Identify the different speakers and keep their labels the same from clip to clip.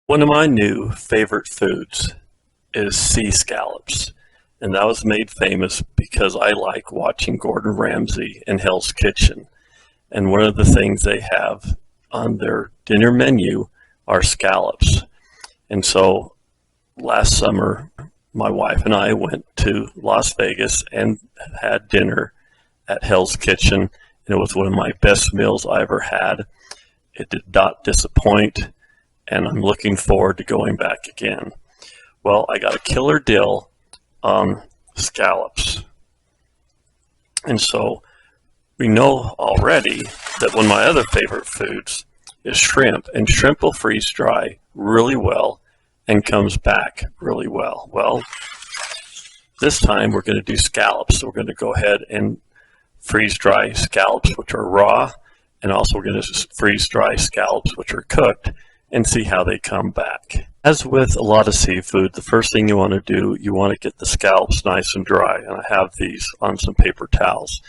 Speaker 1: One of my new favorite foods is sea scallops, and that was made famous because I like watching Gordon Ramsay and Hell's Kitchen. And one of the things they have on their dinner menu are scallops. And so last summer, my wife and I went to Las Vegas and had dinner at Hell's Kitchen, and it was one of my best meals I ever had. It did not disappoint, and I'm looking forward to going back again. Well, I got a killer deal on scallops. And so we know already that one of my other favorite foods is shrimp, and shrimp will freeze dry really well and comes back really well. Well, this time we're going to do scallops. So we're going to go ahead and freeze dry scallops, which are raw, and also we're going to freeze dry scallops, which are cooked, and see how they come back. As with a lot of seafood, the first thing you want to do, you want to get the scallops nice and dry, and I have these on some paper towels.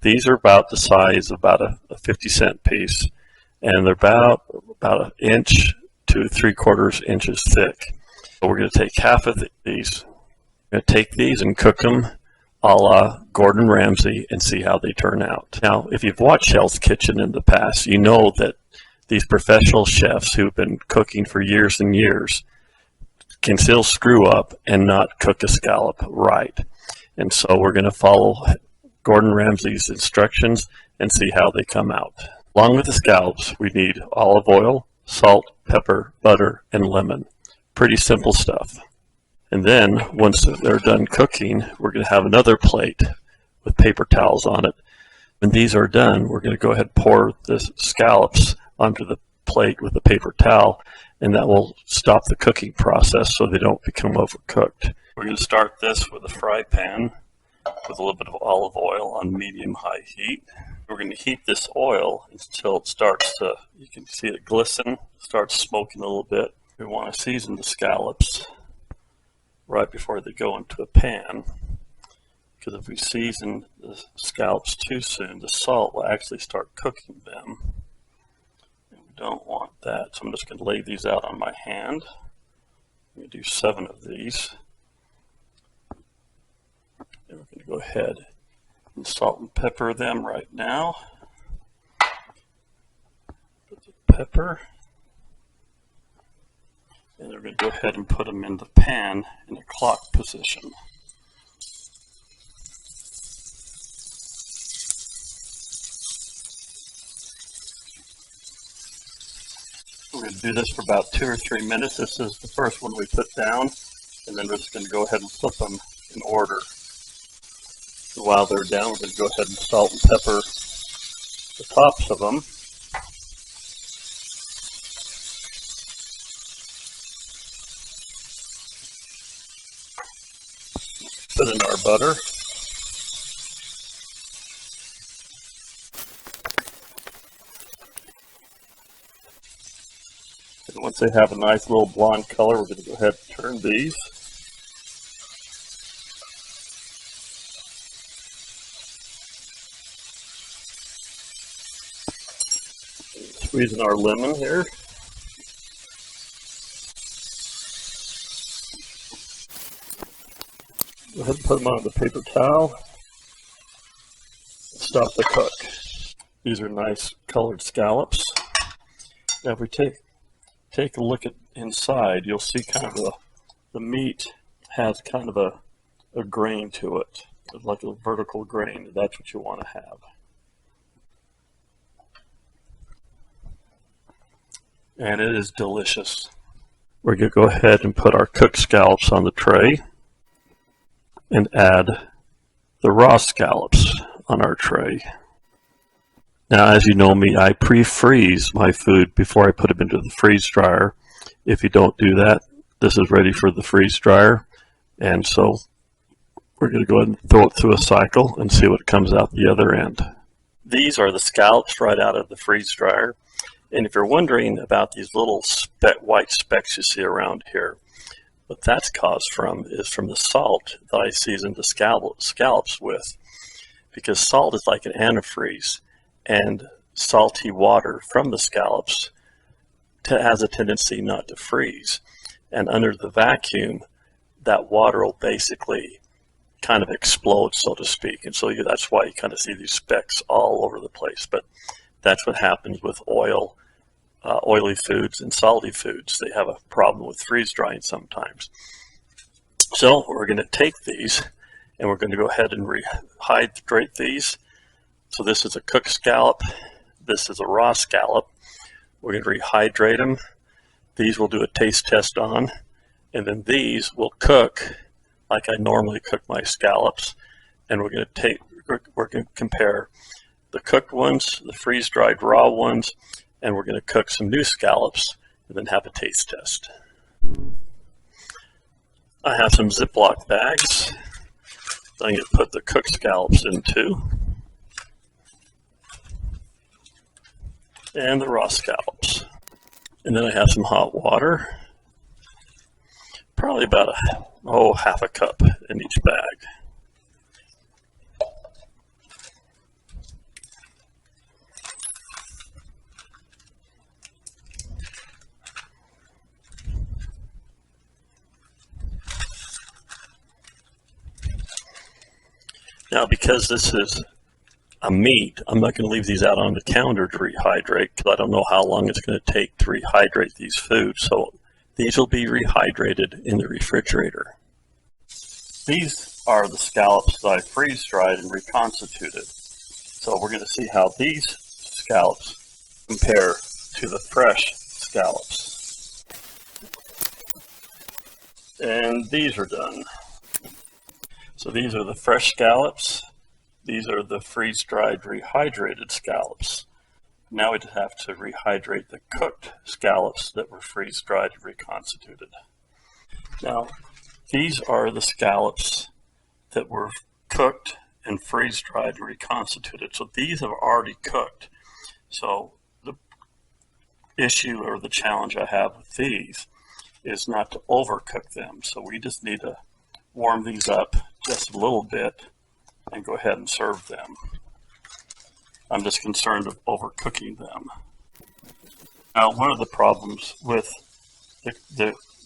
Speaker 1: These are about the size of about a 50-cent piece, and they're about an inch to 3/4 inches thick. So we're going to take half of these. We're going to take these and cook them a la Gordon Ramsay and see how they turn out. Now, if you've watched Hell's Kitchen in the past, you know that these professional chefs who've been cooking for years and years can still screw up and not cook a scallop right. And so we're going to follow Gordon Ramsay's instructions and see how they come out. Along with the scallops, we need olive oil, salt, pepper, butter, and lemon. Pretty simple stuff. And then once they're done cooking, we're going to have another plate with paper towels on it. When these are done, we're going to go ahead and pour the scallops onto the plate with a paper towel, and that will stop the cooking process so they don't become overcooked. We're going to start this with a fry pan with a little bit of olive oil on medium-high heat. We're going to heat this oil until it starts to, you can see it glisten, starts smoking a little bit. We want to season the scallops right before they go into a pan, because if we season the scallops too soon, the salt will actually start cooking them. Don't want that, so I'm just going to lay these out on my hand. I'm going to do 7 of these. And we're going to go ahead and salt and pepper them right now. Put the pepper. And we're going to go ahead and put them in the pan in a clock position. We're going to do this for about 2 or 3 minutes. This is the first one we put down, and then we're just going to go ahead and flip them in order. And while they're down, we're going to go ahead and salt and pepper the tops of them. Put in our butter. And once they have a nice little blonde color, we're going to go ahead and turn these. Squeezing our lemon here. Go ahead and put them on the paper towel. Stop the cook. These are nice colored scallops. Now if we take a look at inside, you'll see kind of the meat has kind of a grain to it, like a vertical grain. That's what you want to have. And it is delicious. We're going to go ahead and put our cooked scallops on the tray and add the raw scallops on our tray. Now, as you know me, I pre-freeze my food before I put them into the freeze dryer. If you don't do that, this is ready for the freeze dryer. And so we're going to go ahead and throw it through a cycle and see what comes out the other end. These are the scallops right out of the freeze dryer. And if you're wondering about these little white specks you see around here, what that's caused from is from the salt that I seasoned the scallops with. because salt is like an antifreeze, and salty water from the scallops has a tendency not to freeze. And under the vacuum, that water will basically kind of explode, so to speak. And so that's why you kind of see these specks all over the place. But that's what happens with oily foods and salty foods. They have a problem with freeze drying sometimes. So we're going to take these and we're going to go ahead and rehydrate these. So this is a cooked scallop. This is a raw scallop. We're going to rehydrate them. These we'll do a taste test on. And then these will cook like I normally cook my scallops. And we're going to compare the cooked ones, the freeze-dried raw ones, and we're going to cook some new scallops and then have a taste test. I have some Ziploc bags that I'm going to put the cooked scallops into, and the raw scallops. And then I have some hot water, probably about half a cup in each bag. Now, because this is a meat, I'm not going to leave these out on the counter to rehydrate because I don't know how long it's going to take to rehydrate these foods. So these will be rehydrated in the refrigerator. These are the scallops that I freeze dried and reconstituted. So we're going to see how these scallops compare to the fresh scallops. And these are done. So these are the fresh scallops. These are the freeze-dried rehydrated scallops. Now we have to rehydrate the cooked scallops that were freeze-dried and reconstituted. Now, these are the scallops that were cooked and freeze-dried and reconstituted. So these have already cooked. So the issue or the challenge I have with these is not to overcook them. So we just need to warm these up just a little bit and go ahead and serve them. I'm just concerned of overcooking them. Now, one of the problems with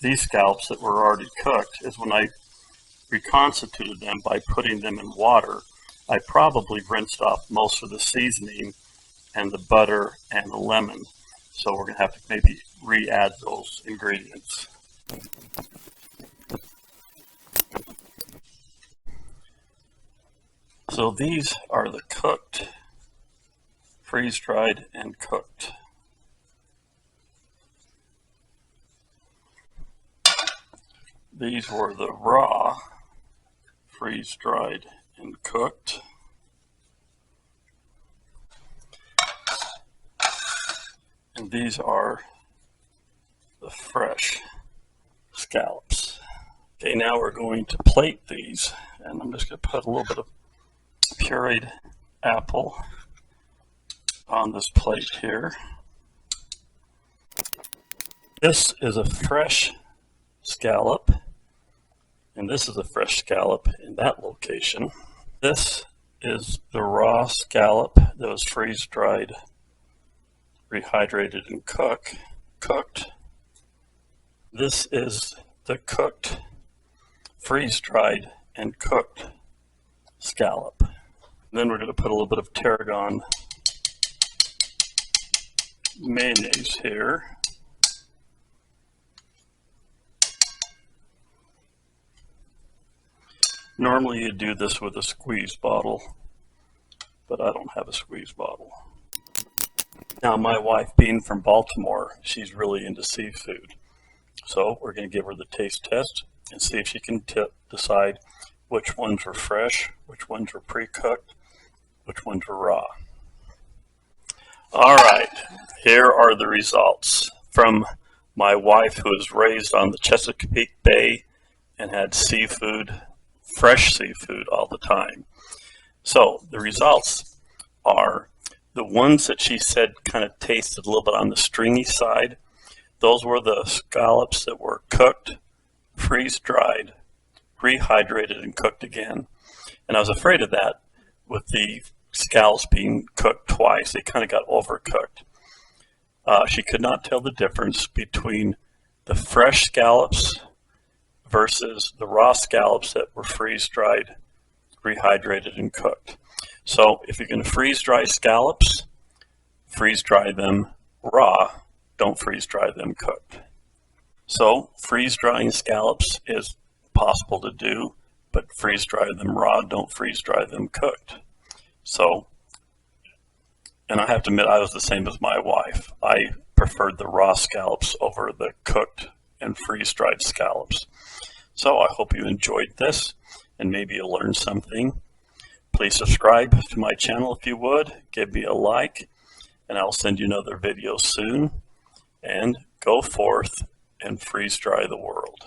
Speaker 1: these scallops that were already cooked is when I reconstituted them by putting them in water, I probably rinsed off most of the seasoning and the butter and the lemon. So we're going to have to maybe re-add those ingredients. So these are the cooked, freeze-dried and cooked. These were the raw, freeze-dried and cooked. And these are the fresh scallops. Okay, now we're going to plate these, and I'm just going to put a little bit of pureed apple on this plate here. This is a fresh scallop, and this is a fresh scallop in that location. This is the raw scallop that was freeze-dried, rehydrated, and cooked. This is the cooked, freeze-dried, and cooked scallop. Then we're going to put a little bit of tarragon mayonnaise here. Normally you do this with a squeeze bottle, but I don't have a squeeze bottle. Now, my wife, being from Baltimore, she's really into seafood. So we're going to give her the taste test and see if she can decide which ones are fresh, which ones are pre-cooked, which ones are raw. All right, here are the results from my wife, who was raised on the Chesapeake Bay and had seafood, fresh seafood all the time. So the results are the ones that she said kind of tasted a little bit on the stringy side. Those were the scallops that were cooked, freeze-dried, rehydrated, and cooked again. And I was afraid of that with the scallops being cooked twice. They kind of got overcooked. She could not tell the difference between the fresh scallops versus the raw scallops that were freeze-dried, rehydrated, and cooked. So if you're going to freeze-dry scallops, freeze-dry them raw. Don't freeze-dry them cooked. So freeze-drying scallops is possible to do, but freeze-dry them raw. Don't freeze-dry them cooked. So, and I have to admit, I was the same as my wife. I preferred the raw scallops over the cooked and freeze-dried scallops. So I hope you enjoyed this, and maybe you'll learn something. Please subscribe to my channel if you would. Give me a like, and I'll send you another video soon. And go forth and freeze dry the world.